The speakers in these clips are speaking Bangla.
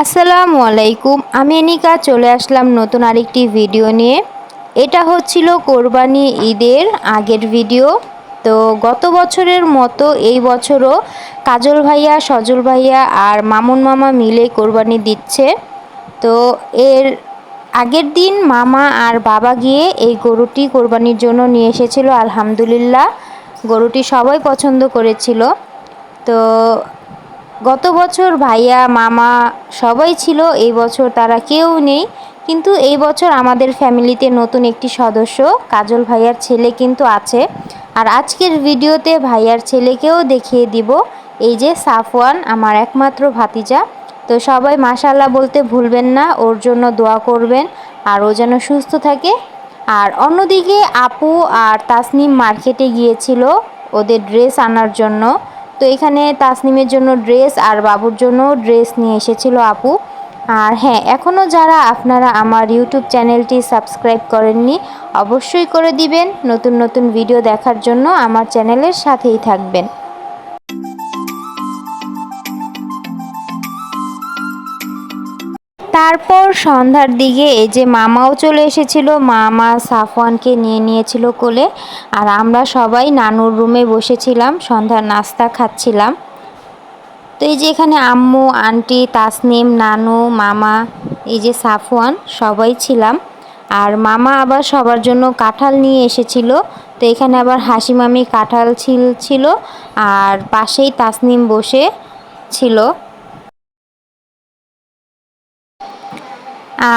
আসসালামু আলাইকুম। আমি এনিকা চলে আসলাম নতুন আরেকটি ভিডিও নিয়ে। এটা হচ্ছিল কোরবানি ঈদের আগের ভিডিও। তো গত বছরের মতো এই বছরও কাজল ভাইয়া, সজল ভাইয়া আর মামুন মামা মিলে কোরবানি দিচ্ছে। তো এর আগের দিন মামা আর বাবা গিয়ে এই গরুটি কোরবানির জন্য নিয়ে এসেছিল। আলহামদুলিল্লাহ, গরুটি সবাই পছন্দ করেছিল। তো গত বছর ভাইয়া মামা সবাই ছিল, এই বছর তারা কেউ নেই। কিন্তু এই বছর আমাদের ফ্যামিলিতে নতুন একটি সদস্য কাজল ভাইয়ার ছেলে কিন্তু আছে। আর আজকের ভিডিওতে ভাইয়ার ছেলেকেও দেখিয়ে দিব। এই যে সাফওয়ান, আমার একমাত্র ভাতিজা। তো সবাই মাশাআল্লাহ বলতে ভুলবেন না, ওর জন্য দোয়া করবেন আর ও যেন সুস্থ থাকে। আর অন্যদিকে আপু আর তাসনিম মার্কেটে গিয়েছিল ওদের ড্রেস আনার জন্য। তো এখানে তাসনিমের জন্য ড্রেস আর বাবুর জন্য ড্রেস নিয়ে এসেছিল আপু। আর হ্যাঁ, এখনও যারা আপনারা আমার ইউটিউব চ্যানেলটি সাবস্ক্রাইব করেননি অবশ্যই করে দিবেন। নতুন নতুন ভিডিও দেখার জন্য আমার চ্যানেলের সাথেই থাকবেন। তারপর সন্ধ্যার দিকে এই যে মামাও চলে এসেছিল, মামা সাফওয়ানকে নিয়ে নিয়েছিল কোলে। আর আমরা সবাই নানুর রুমে বসেছিলাম, সন্ধ্যার নাস্তা খাচ্ছিলাম। তো এই যে এখানে আম্মু, আন্টি, তাসনিম, নানু, মামা, এই যে সাফওয়ান সবাই ছিলাম। আর মামা আবার সবার জন্য কাঁঠাল নিয়ে এসেছিল। তো এখানে আবার হাসি মামি কাঁঠাল ছিল আর পাশেই তাসনিম বসে ছিল।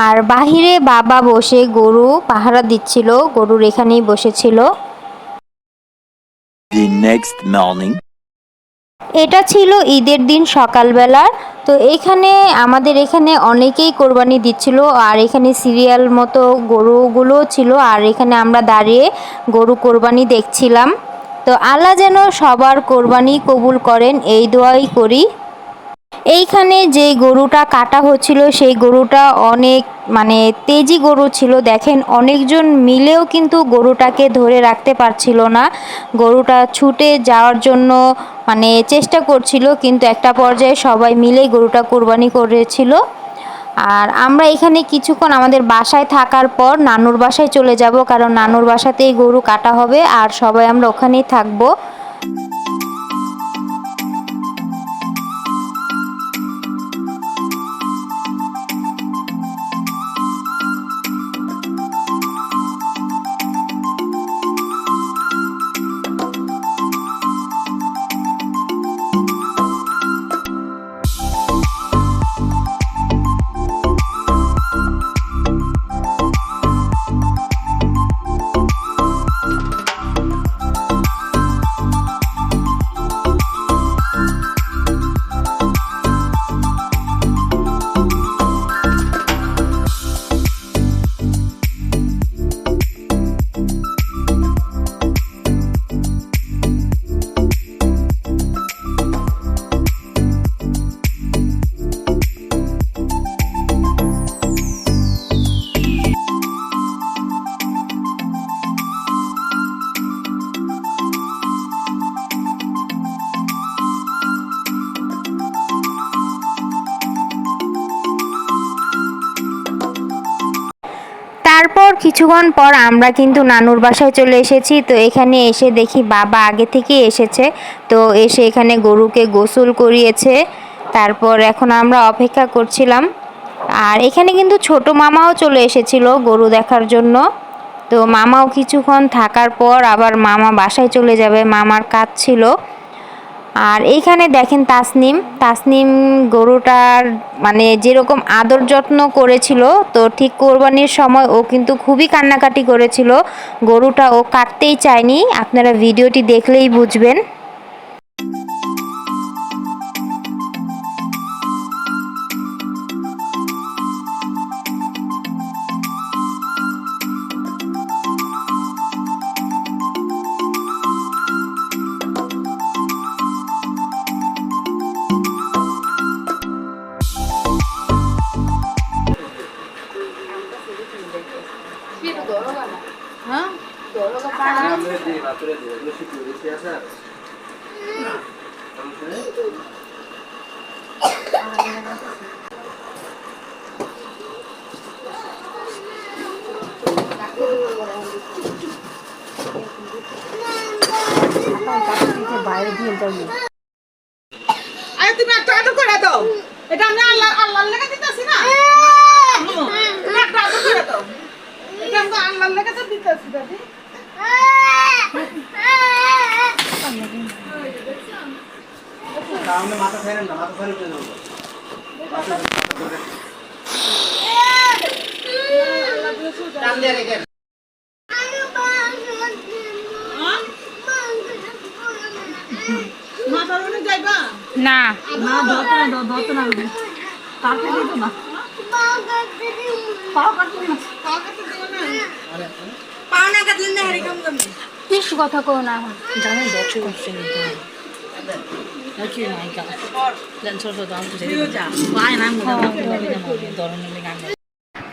আর বাহিরে বাবা বসে গরু পাহারা দিচ্ছিল, গরুর এখানেই বসেছিল। The next morning. এটা ছিল ঈদের দিন সকালবেলা। তো আমাদের এখানে অনেকেই কোরবানি দিচ্ছিল আর এখানে সিরিয়াল মতো গরুগুলো ছিল। আর এখানে আমরা দাঁড়িয়ে গরু কোরবানি দেখছিলাম। তো আল্লাহ যেন সবার কোরবানি কবুল করেন, এই দোয়াই করি। এইখানে যে গরুটা কাটা হচ্ছিল সেই গরুটা অনেক তেজি গরু ছিল। দেখেন, অনেকজন মিলেও কিন্তু গরুটাকে ধরে রাখতে পারছিল না। গরুটা ছুটে যাওয়ার জন্য চেষ্টা করছিল, কিন্তু একটা পর্যায়ে সবাই মিলেই গরুটা কোরবানি করেছিল। আর আমরা এখানে কিছুক্ষণ আমাদের বাসায় থাকার পর নানুর বাসায় চলে যাব, কারণ নানুর বাসাতেই গরু কাটা হবে আর সবাই আমরা ওখানেই থাকবো। তারপর কিছুক্ষণ পর আমরা কিন্তু নানুর বাসায় চলে এসেছি। তো এখানে এসে দেখি বাবা আগে থেকেই এসেছে। তো এসে এখানে গরুকে গোসল করিয়েছে। তারপর এখন আমরা অপেক্ষা করছিলাম। আর এখানে কিন্তু ছোট মামাও চলে এসেছিল গরু দেখার জন্য। তো মামাও কিছুক্ষণ থাকার পর আবার মামা বাসায় চলে যাবে, মামার কাজ ছিল। আর এইখানে দেখেন তাসনিম গরুটার যেরকম আদর যত্ন করেছিল, তো ঠিক কোরবানির সময় ও কিন্তু খুবই কান্নাকাটি করেছিল। গরুটা ও কাটতেই চায়নি, আপনারা ভিডিওটি দেখলেই বুঝবেন। বাইরে দিয়ে যাবি আরে তুমি একটা অর্ডার করে দাও এটা আমি আল্লাহর লেগে দিতেছি না তুমি একটা অর্ডার করে দাও এটা আমি আল্লাহর লেগে তো দিতেছি দাদি সামনে মাথা ফেরেন না মাথা ফেরে দেবো টান দিয়ে রেখে না না ধরতো না কাটতে দিত না পাও কাটতে না পাও না কাটলে না হারি কাম করবে বেশ কথা কও না জানেন ডক্টর করছে নাকি নাই কা দেন ছোট দাম তো যা পায় না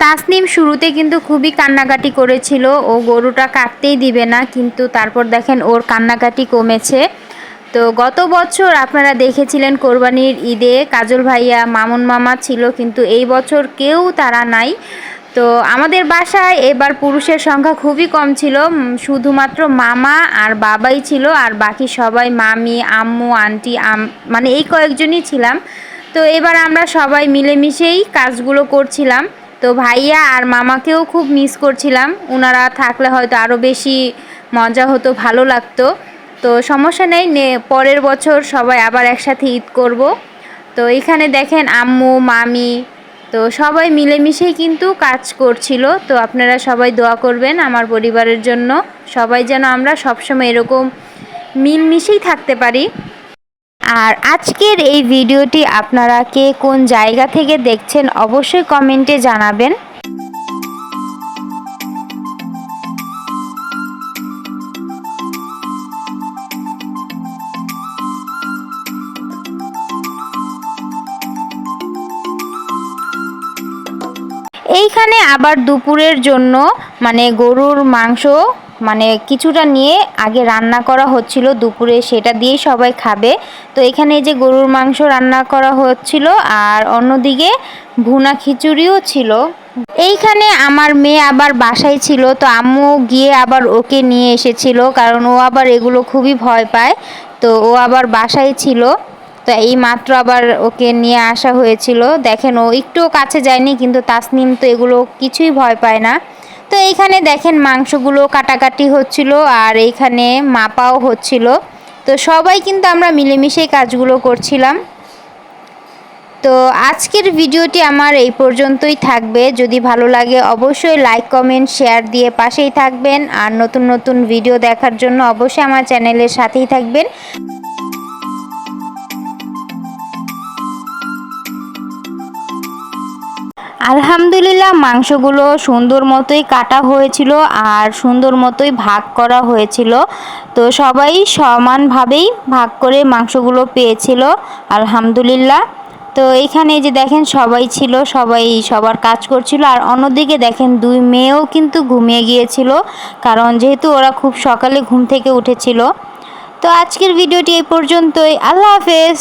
তাসনিম শুরুতে কিন্তু খুবই কান্নাকাটি করেছিল, ও গরুটা কাটতেই দিবে না, কিন্তু তারপর দেখেন ওর কান্নাকাটি কমেছে। তো গত বছর আপনারা দেখেছিলেন কোরবানির ঈদে কাজল ভাইয়া মামুন মামা ছিল, কিন্তু এই বছর কেউ তারা নাই। তো আমাদের বাসায় এবার পুরুষের সংখ্যা খুবই কম ছিল, শুধুমাত্র মামা আর বাবাই ছিল, আর বাকি সবাই মামি আম্মু আন্টি মানে এই কয়েকজনই ছিলাম। তো এবার আমরা সবাই মিলেমিশেই কাজগুলো করছিলাম। তো ভাইয়া আর মামাকেও খুব মিস করছিলাম, ওনারা থাকলে হয়তো আরও বেশি মজা হতো, ভালো লাগতো। তো সমস্যা নেই, পরের বছর সবাই আবার একসাথে ঈদ করব। তো এখানে দেখেন আম্মু মামি তো সবাই মিলেমিশেই কিন্তু কাজ করছিল। তো আপনারা সবাই দোয়া করবেন আমার পরিবারের জন্য, সবাই যেন আমরা সবসময় এরকম মিলমিশেই থাকতে পারি। আর আজকের এই ভিডিওটি আপনারা কে কোন জায়গা থেকে দেখছেন অবশ্যই কমেন্টে জানাবেন। এইখানে আবার দুপুরের জন্য মানে গরুর মাংস মানে কিছুটা নিয়ে আগে রান্না করা হচ্ছিল দুপুরে, সেটা দিয়েই সবাই খাবে। তো এখানে যে গরুর মাংস রান্না করা হচ্ছিল আর অন্যদিকে ভুনা খিচুড়িও ছিল। এইখানে আমার মেয়ে আবার বাসায় ছিল, তো আম্মু গিয়ে আবার ওকে নিয়ে এসেছিল, কারণ ও আবার এগুলো খুবই ভয় পায়। তো ও আবার বাসায় ছিল, তো এই মাত্র আবার ওকে নিয়ে আসা হয়েছিল। দেখেন ও একটুও কাছে যায়নি, কিন্তু তাসনিম তো এগুলো কিছুই ভয় পায় না। তো এইখানে দেখেন মাংসগুলো কাটাকাটি হচ্ছিল আর এইখানে মাপাও হচ্ছিল। তো সবাই কিন্তু আমরা মিলেমিশেই কাজগুলো করছিলাম। তো আজকের ভিডিওটি আমার এই পর্যন্তই থাকবে, যদি ভালো লাগে অবশ্যই লাইক কমেন্ট শেয়ার দিয়ে পাশেই থাকবেন, আর নতুন নতুন ভিডিও দেখার জন্য অবশ্যই আমার চ্যানেলের সাথেই থাকবেন। আলহামদুলিল্লাহ মাংসগুলো সুন্দর মতোই কাটা হয়েছিল আর সুন্দর মতোই ভাগ করা হয়েছিল। তো সবাই সমানভাবেই ভাগ করে মাংসগুলো পেয়েছিল আলহামদুলিল্লাহ। তো এইখানে যে দেখেন সবাই ছিল, সবাই সবার কাজ করছিল, আর অন্যদিকে দেখেন দুই মেয়েও কিন্তু ঘুমিয়ে গিয়েছিল, কারণ যেহেতু ওরা খুব সকালে ঘুম থেকে উঠেছিল। তো আজকের ভিডিওটি এই পর্যন্তই, আল্লাহ হাফেজ।